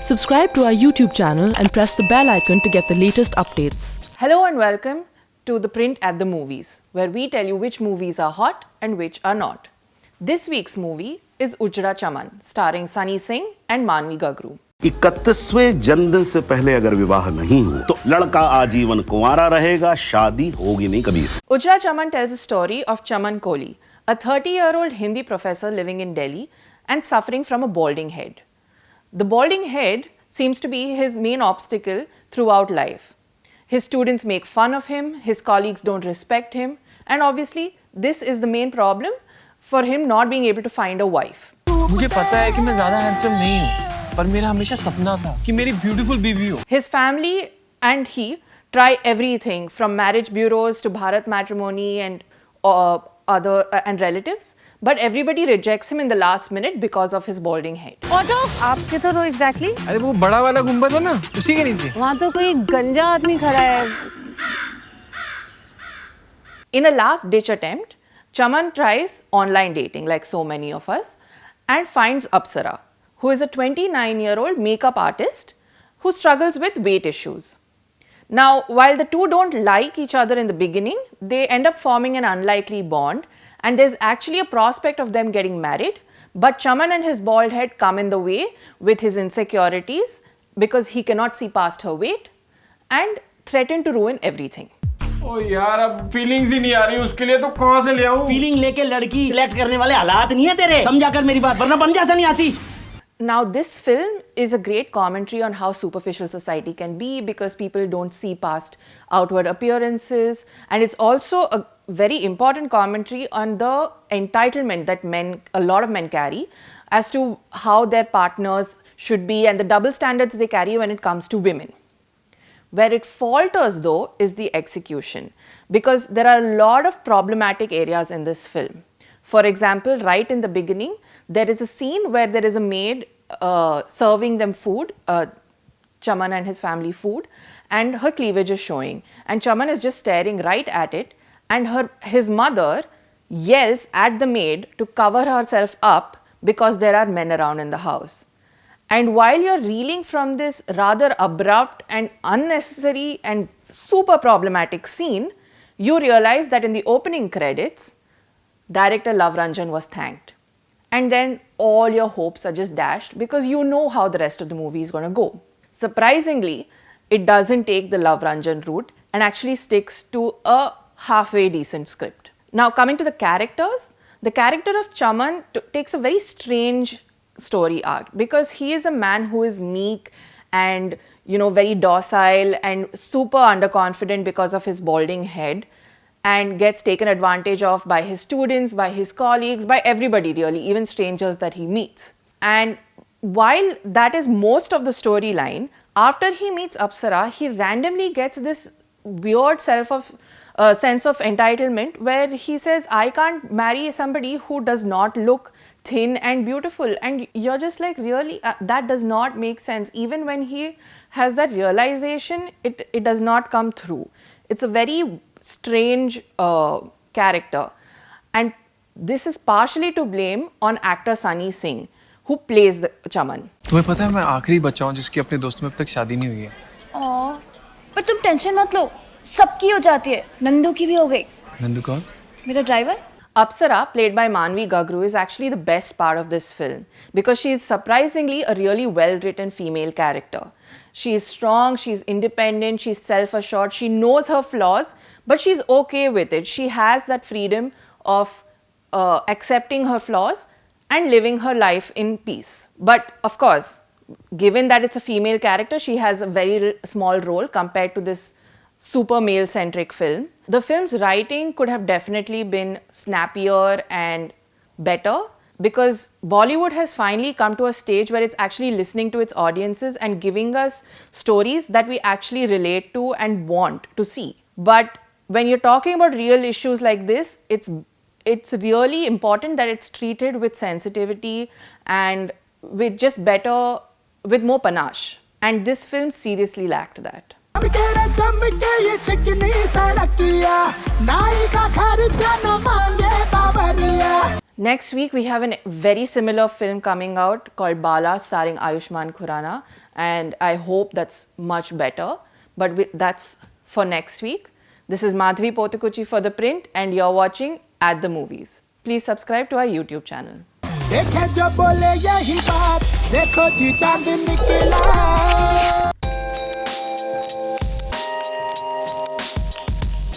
Subscribe to our YouTube channel and press the bell icon to get the latest updates. Hello and welcome to ThePrint at the movies, where we tell you which movies are hot and which are not. This week's movie is Ujda Chaman, starring Sunny Singh and Manvi Gagru. 31वें जन्मदिन से पहले अगर विवाह नहीं हो तो लड़का आजीवन कुंवारा रहेगा, शादी होगी नहीं कभी। Ujda Chaman tells the story of Chaman Kohli, a 30-year-old Hindi professor living in Delhi and suffering from a balding head. The balding head seems to be his main obstacle throughout life. His students make fun of him, his colleagues don't respect him, and obviously this is the main problem for him not being able to find a wife. मुझे पता है कि मैं ज़्यादा handsome नहीं हूँ, पर मेरा हमेशा सपना था कि मेरी ब्यूटीफुल बीवी हो। His family and he try everything from marriage bureaus to Bharat matrimony and other relatives, but everybody rejects him in the last minute because of his balding head. Auto आप किधर हो एग्जैक्टली? अरे वो बड़ा वाला गुंबद है ना, उसी के नीचे। वहाँ तो कोई गंजा आदमी खड़ा है। In a last-ditch attempt, Chaman tries online dating like so many of us and finds Apsara, who is a 29-year-old makeup artist who struggles with weight issues. Now, while the two don't like each other in the beginning, they end up forming an unlikely bond, and there's actually a prospect of them getting married, but Chaman and his bald head come in the way with his insecurities because he cannot see past her weight and threaten to ruin everything. ओ यार अब feelings ही नहीं आ रही उसके लिए तो कहाँ से ले आऊँ? फीलिंग लेके लड़की सिलेक्ट करने वाले हालात नहीं है तेरे, समझा कर मेरी बात, वरना बन जा सन्यासी। Now, this film is a great commentary on how superficial society can be because people don't see past outward appearances, and it's also a very important commentary on the entitlement that a lot of men carry as to how their partners should be and the double standards they carry when it comes to women. Where it falters though is the execution, because there are a lot of problematic areas in this film. For example, right in the beginning, there is a scene where there is a maid serving them food, Chaman and his family food, and her cleavage is showing. And Chaman is just staring right at it, and his mother yells at the maid to cover herself up because there are men around in the house. And while you're reeling from this rather abrupt and unnecessary and super problematic scene, you realize that in the opening credits, director Love Ranjan was thanked. And then all your hopes are just dashed because you know how the rest of the movie is going to go. Surprisingly, it doesn't take the Love Ranjan route and actually sticks to a halfway decent script. Now, coming to the characters, the character of Chaman takes a very strange story arc because he is a man who is meek and very docile and super underconfident because of his balding head, and gets taken advantage of by his students, by his colleagues, by everybody really, even strangers that he meets. And while that is most of the storyline, after he meets Apsara, he randomly gets this weird sense of entitlement where he says, I can't marry somebody who does not look thin and beautiful. And you're just like, really? That does not make sense. Even when he has that realization, it does not come through. It's a very strange character, and this is partially to blame on actor Sunny Singh, who plays the Chaman. तुम्हें पता है मैं आखिरी बच्चा हूँ जिसकी अपने दोस्तों में अब तक शादी नहीं हुई है। पर तुम टेंशन मत लो, सबकी हो जाती है, नंदू की भी हो गई। नंदू कौन? मेरा driver. Apsara, played by Manvi Gagru, is actually the best part of this film because she is surprisingly a really well-written female character. She is strong, she's independent, she's self-assured, she knows her flaws, but she's okay with it. She has that freedom of accepting her flaws and living her life in peace. But of course, given that it's a female character, she has a very small role compared to this super male-centric film. The film's writing could have definitely been snappier and better because Bollywood has finally come to a stage where it's actually listening to its audiences and giving us stories that we actually relate to and want to see. But when you're talking about real issues like this, it's really important that it's treated with sensitivity and with more panache. And this film seriously lacked that. Next week, we have a very similar film coming out called Bala, starring Ayushmann Khurrana, and I hope that's much better. But that's for next week. This is Madhvi Pothukuchi for The Print, and you're watching At the Movies. Please subscribe to our YouTube channel. देखे जो बोले यही बात देखो जी चांद निकला